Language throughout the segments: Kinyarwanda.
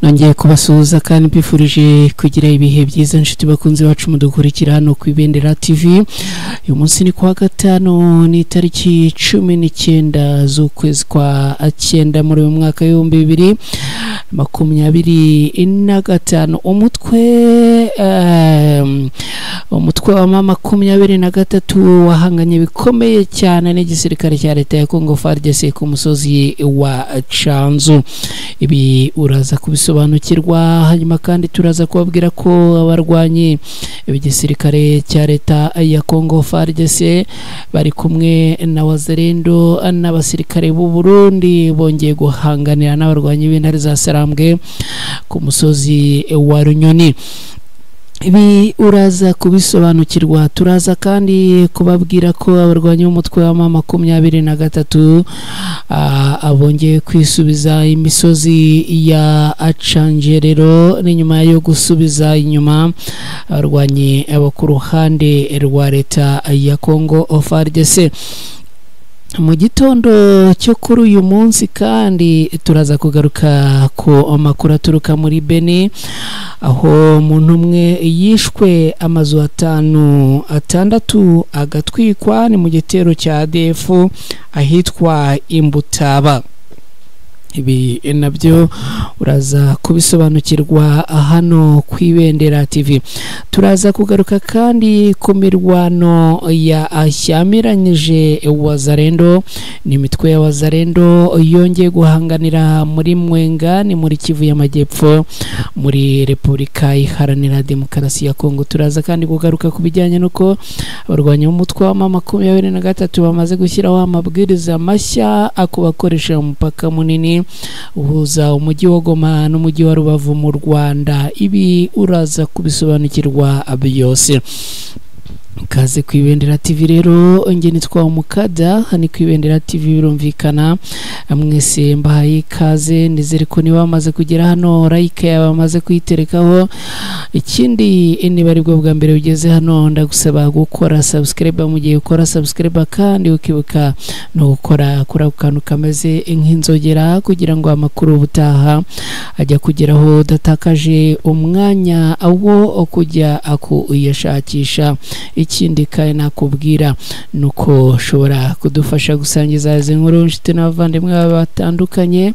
nongeye kubasuhuza kandi mbifurije kugira ibihe byiza inshuti bakunze bacu mudukurikira hano ku Ibendera TV. Uyu munsi ni kuwa gatanu ni tariki 19 z'ukwezi kwa 9 muri uyu mwaka w'2025. umutwe wa mama 23 wahanganye bikomeye cyane n'igisirikare cya leta ya Congo FARDC ku musozi wa Chanzu. Ibi uraza kubisobanukirwa, hanyuma kandi turaza kubabwira ko abarwanyi igisirikare cya leta ya Congo FARDC bari kumwe na Wazalendo n'abasirikare b'u Burundi bongeye guhanganira n'abarwanyi b'intare za Sarambwe ku musozi wa Runyoni. Ibi uraza kubisobanukirwa. Turaza kandi kubabwira ko abarwanyi b'umutwe wa mama 23 abongeye kwisubiza imisozi ya Acangerero n'inyuma yo gusubiza inyuma abarwanyi abo ku ruhande rwa leta ya Congo FARDC. Mu gitondo cyo kuri uyu munsi kandi turaza kugaruka ku makuru aturuka muri Beni, aho umuntu umwe yishwe, amazu 6 agatwikwa, ni mu gitero cya ADF ahitwa Imbutaba. Ibi nabyo uraza kubisobanukirwa hano ku Ibendera TV. Turaza kugaruka kandi ku mirwano ya ashyamiranyije Wazalendo n'imitwe ya Wazalendo yongeye guhanganira muri Mwenga, ni muri Kivu y'Amajyepfo muri Repubulika Iharanira Demokarasi ya Kongo. Turaza kandi kugaruka ku bijyanye nuko abarwanya umutwe wa mama 23 bamaze gushyiraho amabwiriza mashya akubakoresha umupaka munini uhuza umujyi wa Goma n'umujyi wa Rubavu mu Rwanda. Ibi uraza kubisobanukirwa byose. Kaze ku Ibendera TV rero, nge nitwa Umukada, hani ku Ibendera TV birumvikana. Mwese mbahaye ikaze, nizere ko niba bamaze kugera hano like yabamaze kuyiterekaho. Ikindi niba ari bwo bwa mbere ugeze hano, ndagusaba gukora subscribe mu gihe ukora subscribe, kandi ukibuka no gukora kuri kantu kameze nk'inzogera kugira ngo amakuru butaha ajya kugeraho datakaje umwanya awo kujya akuyashakisha. Ikindi kandi nakubwira nuko ushobora kudufasha gusangiza izi nkuru inshuti n'abavandimwe batandukanye,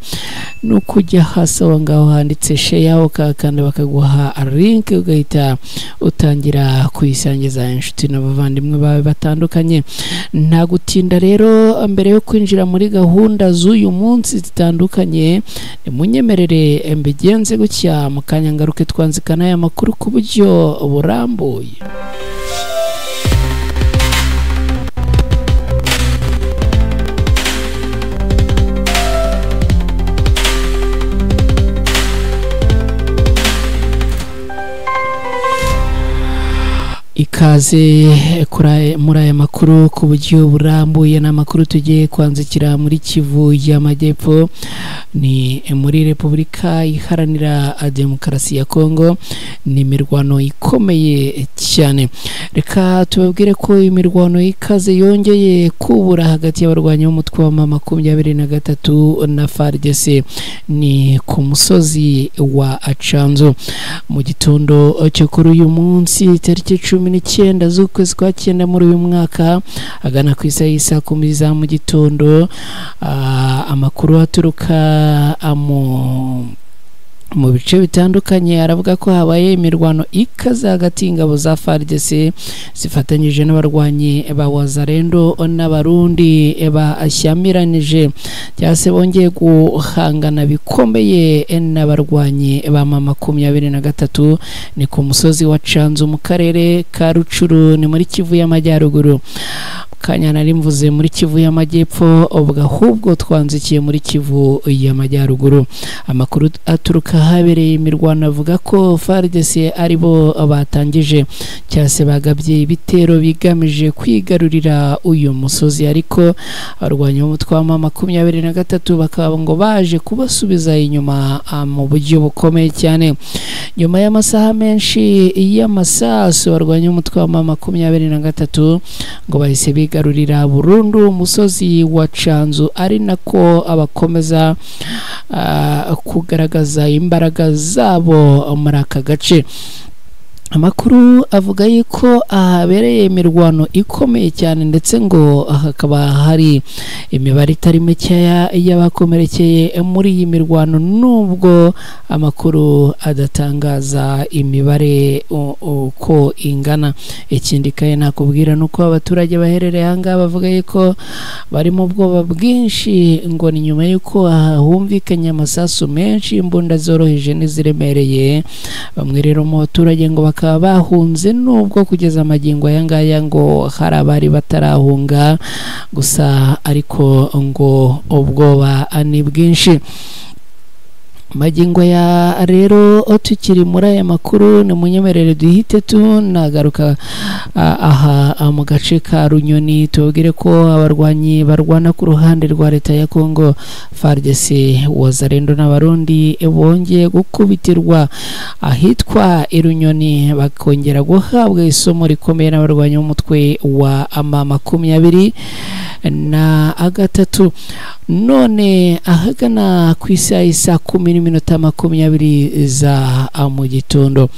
nuko ujya hasi aho ngaho handitse share ukakanda bakaguha link ugahita utangira kuyisangiza inshuti n'abavandimwe bawe batandukanye. Nta gutinda rero, mbere yo kwinjira muri gahunda z'uyu munsi zitandukanye, nimunyemerere mbigenze gutya mu kanya ngaruke twanzikana aya makuru ku buryo burambuye. Ikaze muri aya makuru ku buryo burambuye. n'amakuru tugiye kwanzikira muri Kivu y'Amajyepfo, ni muri Repubulika Iharanira Demokarasi ya Kongo. Ni imirwano ikomeye cyane. Reka tubabwire ko imirwano ikaze yongeye kubura hagati y'abarwanyi b'umutwe wa mama 23 na FARDC ni ku musozi wa Chanzu. Mu gitondo cyo kuri uyu munsi tariki 19 z'ukwezi kwa 9 muri uyu mwaka, agana ku isaha y'isa 10 za mu gitondo, amakuru aturuka mu bice bitandukanye aravuga ko habaye imirwano ikaze hagati y'ingabo za FARDC zifatanyije n'abarwanyi ba Wazalendo n'abarundi bashyamiranyije cyase bongeye guhangana bikomeye n'abarwanyi ba mama 23 ni ku musozi wa Chanzu mu karere ka Rucuru, ni muri Kivu y'Amajyaruguru. Kanya nari mvuze muri Kivu y'Amajyepfo, ahubwo twanzikiye muri Kivu y'Amajyaruguru. Amakuru aturuka habereye imirwano avuga ko FARDC aribo batangije cyase bagabye ibitero bigamije kwigarurira uyu musozi, ariko abarwanyi b'umutwe wa mama 23 bakaba ngo baje kubasubiza inyuma mu buryo bukomeye cyane. Nyuma y'amasaha menshi y'amasasu, abarwanyi b'umutwe wa mama 23 ngo bahise kwigarurira burundu umusozi wa Canzu, ari nako abakomeza kugaragaza imbaraga zabo muri aka gace. Amakuru avuga yuko ahabereye imirwano ikomeye cyane, ndetse ngo hakaba hari imibare itari mike y'abakomerekeye muri iyi mirwano, nubwo amakuru adatangaza imibare uko ingana. Ikindi kandi nakubwira nuko abaturage baherereye ahangaha bavuga yuko bari mu bwoba bwinshi, ngo ni nyuma yuko humvikanye amasasu menshi, imbunda zoroheje n'iziremereye. Bamwe rero mu baturage ngo bakaba bahunze, nubwo kugeza amagingo aya ngaya ngo hari abari batarahunga gusa, ariko ngo ubwoba ni bwinshi. Magingo ya rero tukiri muri aya makuru, ni munyemerere duhite tunagaruka aha mu gace ka Runyoni, tubwire ko abarwanyi barwana ku ruhande rwa leta ya Kongo FARDC, Wazalendo n'abarundi bongeye gukubitirwa ahitwa Runyoni, bakongera guhabwa isomo rikomeye n'abarwanyi b'umutwe wa M23. None ahagana ku isaha 10:20 za mu gitondo,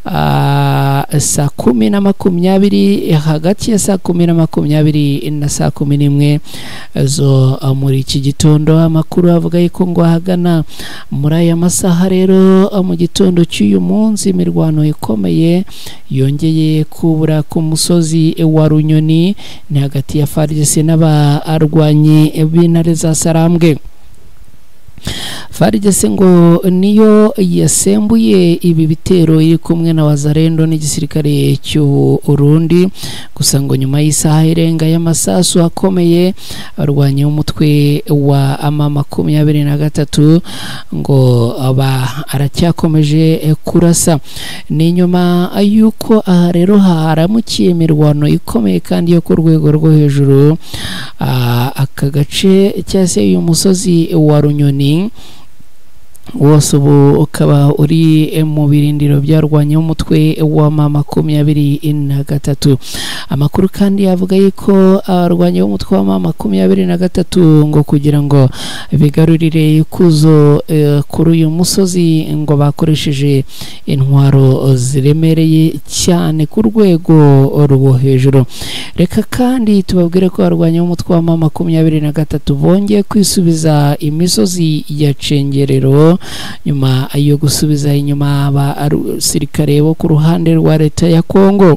saa 10:20, hagati ya saa 10:20 na saa 11 zo muri iki gitondo. Amakuru avuga yuko ngo ahagana muri aya masaha rero mu gitondo cy'uyu munsi, imirwano ikomeye yongeye kubura ku musozi wa Runyoni, ni hagati ya FARDC n'abarwanyi b'intare za Sarambwe. FARDC ngo niyo yasembuye ibi bitero iri kumwe na Wazalendo n'igisirikare cy'u Burundi, gusa ngo nyuma y'isaha irenga y'amasasu akomeye, abarwanyi b'umutwe wa M23 ngo aracyakomeje kurasa. Ni nyuma yuko aha rero haramukiye imirwano ikomeye kandi yo ku rwego rwo hejuru, aka gace cyase uyu musozi wa Runyoni wose ubu ukaba uri mu birindiro byarwanya umutwe wa M23. Amakuru kandi yavuga yuko abarwanya umutwe wa M23 ngo kugira ngo bigarurire ikuzo kuri uyu musozi, ngo bakoresheje intwaro ziremereye cyane ku rwego rwo hejuru. Reka kandi tubabwire ko abarwanya umutwe wa M23 bongeye kwisubiza imisozi ya Cengerero, nyuma yo gusubiza inyuma abasirikare bo ku ruhande rwa leta ya Kongo.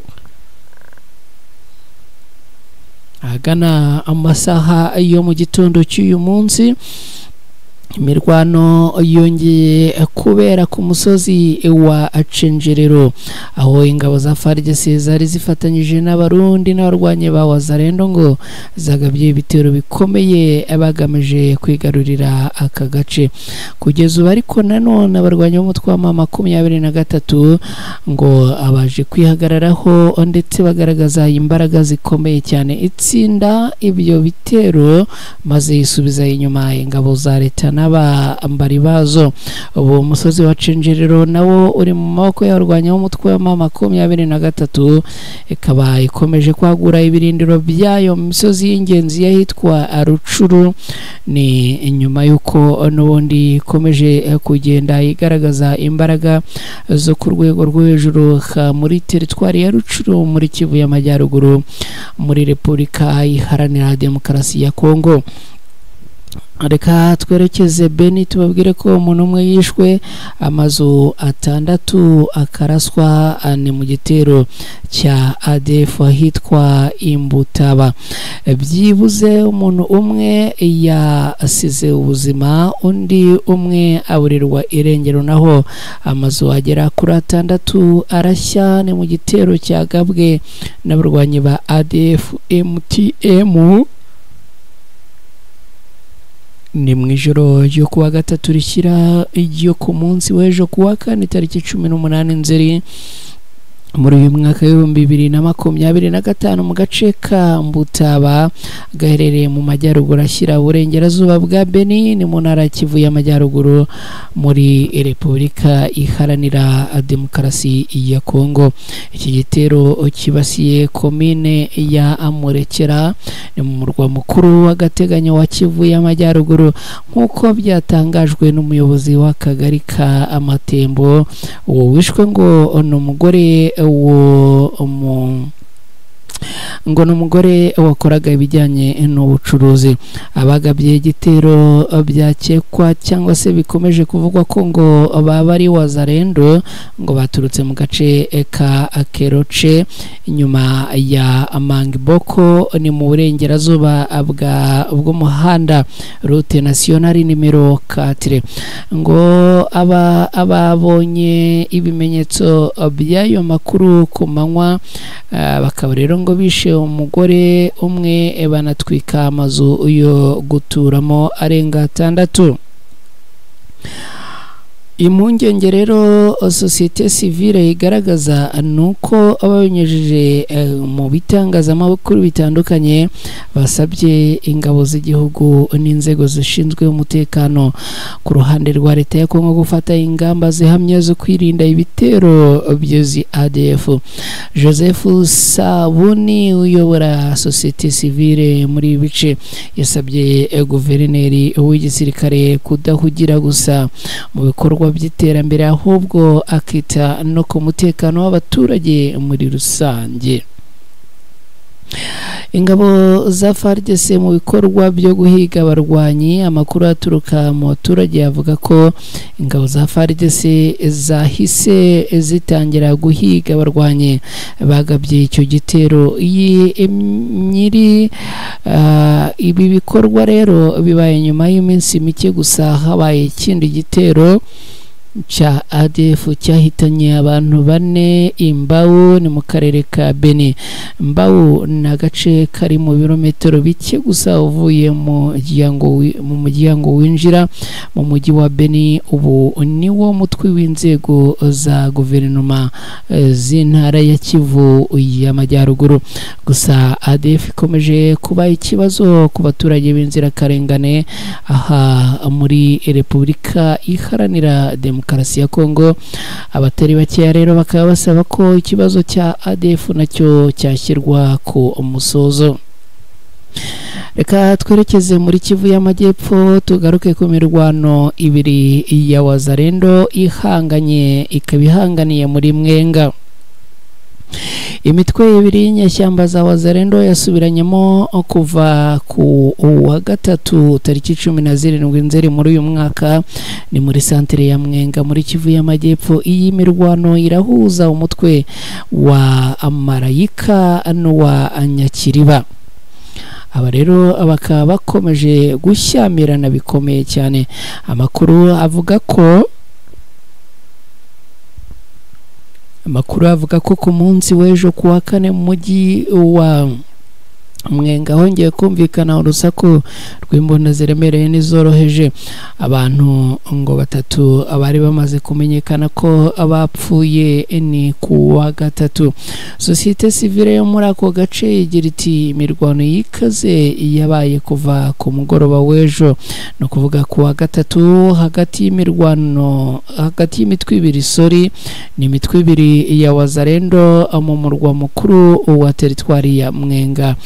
Agana amasaha yo mu gitondo cy'uyu munsi, imirwano yongeye kubera ku musozi wa Cengerero, aho ingabo za FARDC zari zifatanyije n'abarundi n'abarwanyi ba Wazalendo ngo zagabye ibitero bikomeye bagamije kwigarurira aka gace. Kugeza ubu ariko nanone abarwanyi b'umutwe wa M23 ngo abaje kwihagararaho ndetse bagaragaza imbaraga zikomeye cyane, itsinda ibyo bitero maze yisubiza inyuma ingabo za leta n'abambari bazo. Ubu umusozi wa Cengerero nawo uri mu maboko y'abarwanyi b'umutwe wa M23, ikaba ikomeje kwagura ibirindiro byayo mu misozi y'ingenzi yahitwa Rucuru. Ni nyuma yuko n'ubundi ikomeje kugenda igaragaza imbaraga zo ku rwego rwo hejuru muri teritwari ya Rucuru muri Kivu y'Amajyaruguru muri Repubulika Iharanira Demokarasi ya Kongo. Reka twerekeze Beni tubabwire ko umuntu umwe yishwe, amazu 6 akaraswa ni mu gitero cya ADF ahitwa Imbutaba. Byibuze umuntu umwe yasize ubuzima, undi umwe aburirwa irengero, naho amazu agera kuri 6 arashya ni mu gitero cyagabwe n'abarwanyi ba ADF MTM ni mu ijoro ryo kuwa gatatu rishyira iryo ku munsi w'ejo kuwa kane tariki 18 Nzeri muri uyu mwaka w'ibihumbi 2025 mu gace ka Mbutaba gaherereye mu majyaruguru ashyira uburengerazuba bwa Benin mu ntara ya Kivu y'Amajyaruguru muri Repubulika Iharanira Demokarasi ya Kongo. Iki gitero kibasiye komine ya Amurekera ni mu murwa mukuru w'agateganyo wa Kivu y'Amajyaruguru nk'uko byatangajwe n'umuyobozi w'akagari ka Amatembo. Uwo wishwe ngo n'umugore ngo n'umugore wakoraga ibijyanye n'ubucuruzi. Abagabye igitero byakekwa cyangwa se bikomeje kuvugwa ko ngo baba ari Wazalendo ngo baturutse mu gace ka Keroche inyuma ya Mangiboko ni mu burengerazuba bw'umuhanda route nationale nimero 4. ngo ababonye ibimenyetso by'ayo makuru ku manywa bakaba rero ngo bishe umugore umwe banatwika amazu yo guturamo arenga 6. Impungenge rero societe civile igaragaza nuko ababinyujije mu bitangazamakuru bitandukanye basabye ingabo z'igihugu n'inzego zishinzwe umutekano ku ruhande rwa leta ya Kongo gufata ingamba zihamye zo kwirinda ibitero by'ezi ADF. Joseph Sabuni uyobora societe civile muri bice yasabye guverineri w'igisirikare kudahugira gusa mu bikorwa by'iterambere ahubwo akita no ku mutekano w'abaturage muri rusange. Ingabo za FARDC mu bikorwa byo guhiga abarwanyi. Amakuru aturuka mu baturage avuga ko ingabo za FARDC zahise zitangira guhiga abarwanyi bagabye icyo gitero. Ibi bikorwa rero bibaye nyuma y'iminsi mike gusa habaye ikindi gitero cha ADF cyahitanye abantu 4 Imbau ni mu karere ka Beni. Mbau na gace kari mu birometero bike gusa uvuye mu muryango winjira mu mujyi wa Beni. Ubu ni wo mutwe w'inzego za guverinoma z'intara ya Kivu y'Amajyaruguru. Gusa ADF ikomeje kuba ikibazo ku baturage b'inzira karengane aha muri Repubulika Iharanira Demokarasi ya Kongo. Abatari bakeya rero bakaba basaba ko ikibazo cya ADF nacyo cyashyirwa ku musozo. Reka twerekeze muri Kivu y'Amajyepfo tugaruke ku mirwano ibiri ya Wazalendo ikabihanganiye muri Mwenga. Imitwe ibiri y'inyeshyamba za Wazalendo yasubiranyemo kuva ku wa gatatu tariki 17 Nzeri muri uyu mwaka ni muri santere ya Mwenga muri Kivu y'Amajyepfo. Iyi mirwano irahuza umutwe wa Marayika n'uwa Nyakiriba. Aba rero bakaba bakomeje gushyamirana bikomeye cyane. Amakuru avuga ko ku munsi w'ejo kuwa 4 mu mujyi wa Mwenga hongeye kumvikana urusaku rw'imbunda ziremereye n'izoroheje. Abantu ngo 3 abari bamaze kumenyekana ko abapfuye ni kuwa 3. Societe civile yo muri ako gace igira iti imirwano yikaze yabaye kuva ku mugoroba w'ejo no kuvuga kuwa 3 hagati y'imitwe ibiri ni imitwe ibiri ya Wazalendo mu murwa mukuru wa teritwari ya Mwenga.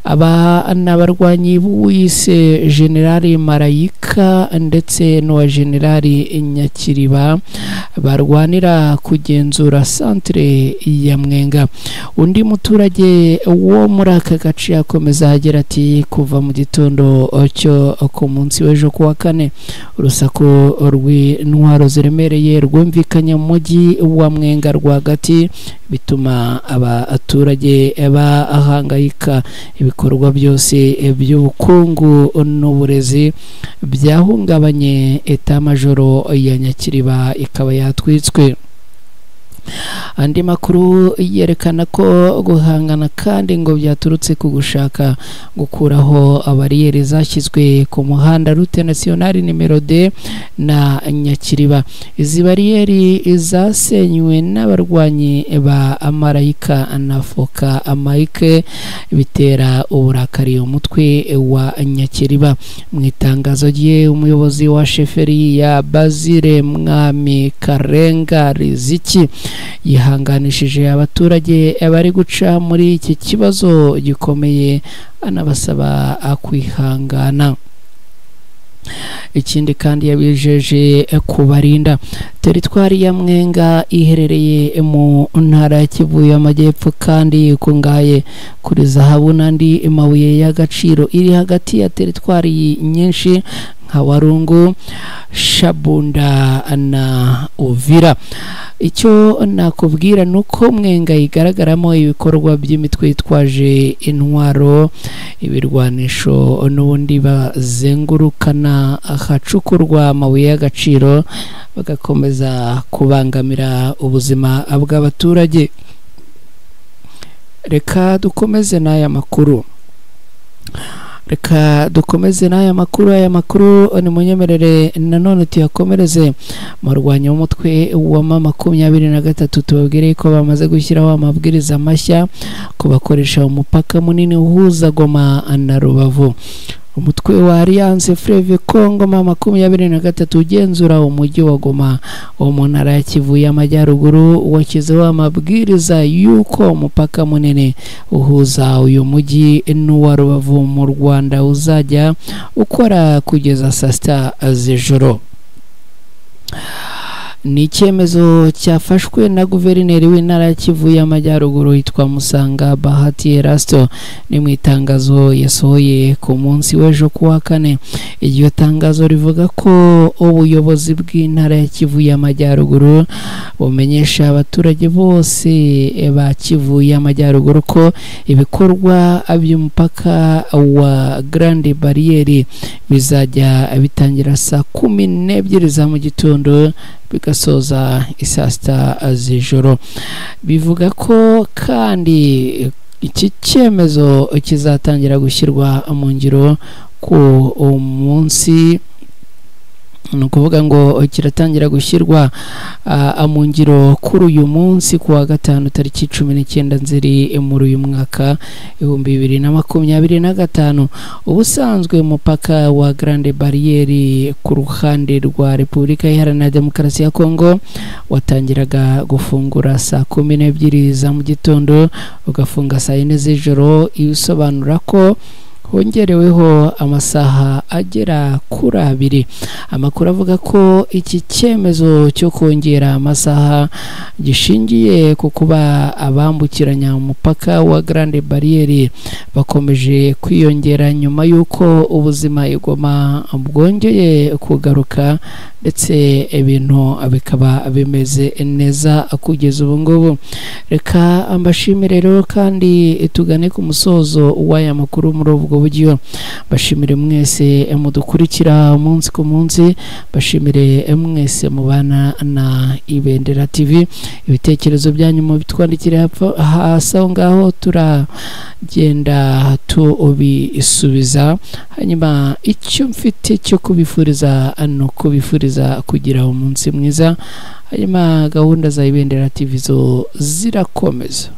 Aba n'abarwanyi b'uwise Generali Marayika ndetse n'uwa Generali Nyakiriba barwanira kugenzura santere ya Mwenga. Undi muturage wo muri aka gace akomeza agira ati kuva mu gitondo cyo ku munsi w'ejo kuwa 4 urusaku rw'intwaro ziremereye rwumvikanye mu mujyi wa Mwenga rwagati bituma abaturage bahangayika. Ibikorwa byose by'ubukungu n'uburezi byahungabanye. Eta majoro ya Nyakiriba ikaba yatwitswe. andi makuru yerekana ko guhangana kandi ngo byaturutse ku gushaka gukuraho abariyeri zashyizwe ku muhanda route nationale nimero 2 na Nyakiriba. Izi bariyeri zasenywe n'abarwanyi ba Marayika na Foka Mike bitera uburakari umutwe wa Nyakiriba. Mu itangazo rye umuyobozi wa sheferi ya Bazire Mwami Karenga Riziki yihanganishije abaturage bari guca muri iki kibazo gikomeye anabasaba kwihangana. Ikindi kandi yabijeje kubarinda. Teritwari ya Mwenga iherereye mu ntara ya Kivu y'Amajyepfo kandi ikungahaye kuri zahabu n'andi mabuye y'agaciro, iri hagati ya teritwari nyinshi nka Warungu, Shabunda na Uvira. Icyo nakubwira nuko Mwenga igaragaramo ibikorwa by'imitwe yitwaje intwaro, ibirwanisho n'ubundi bazengurukana ahacukurwa amabuye y'agaciro bagakomeza kubangamira ubuzima bw'abaturage. Reka dukomeze n'aya makuru. Aya makuru ni munyemerere nanone tuyakomereze mu rwanya w'umutwe wa 23 tubabwire ko bamaze gushyiraho amabwiriza mashya ku bakoresha umupaka munini uhuza Goma na Rubavu. Umutwe wa Alliance Fleuve Congo 23 ugenzura umujyi wa Goma wo mu ntara ya Kivu y'Amajyaruguru washyizeho amabwiriza y'uko umupaka munini uhuza uyu mujyi n'uwa Rubavu mu Rwanda uzajya ukora kugeza saa 6 z'ijoro. Ni icyemezo cyafashwe na guverineri w'intara ya Kivu y'Amajyaruguru yitwa Musanga Bahati Erasto. Ni mu itangazo yasohoye ku munsi w'ejo kuwa kane. Iryo tangazo rivuga ko ubuyobozi bw'intara ya Kivu y'Amajyaruguru bumenyesha abaturage bose ba Kivu y'Amajyaruguru ko ibikorwa by'umupaka wa Grande Barriere bizajya bitangira saa 12 za mu gitondo bigasoza isaa 6 z'ijoro. Bivuga ko kandi iki cyemezo kizatangira gushyirwa mu ngiro ku munsi, ni ukuvuga ngo kiratangira gushyirwa mu ngiro kuri uyu munsi kuwa gatanu tariki 19 Nzeri muri uyu mwaka 2025. Ubusanzwe umupaka wa Grande Barriere ku ruhande rwa Repubulika Iharanira Demokarasi ya Kongo watangiraga gufungura saa 12 za mu gitondo ugafunga saa 4 z'ijoro, ibisobanura ko hongereweho amasaha agera kuri 2. Amakuru avuga ko iki cyemezo cyo kongera amasaha gishingiye ku kuba abambukiranya umupaka wa Grande Barriere bakomeje kwiyongera nyuma y'uko ubuzima igoma bwongeye kugaruka ndetse ibintu bikaba bimeze neza kugeza ubu ngubu. Reka ambashimire rero kandi tugane ku musozo w'aya makuru muri ubwo buryo. Bashimire mwese mudukurikira umunsi ku munsi, bashimire mwese mubana na Ibendera TV. Ibitekerezo byanyu mu bitwandikire hasi aho ngaho turagenda tubisubiza. Hanyuma icyo mfite cyo kubifuriza no kubifuriza kugira umunsi mwiza. Hanyuma gahunda za Ibendera TV zo zirakomeza.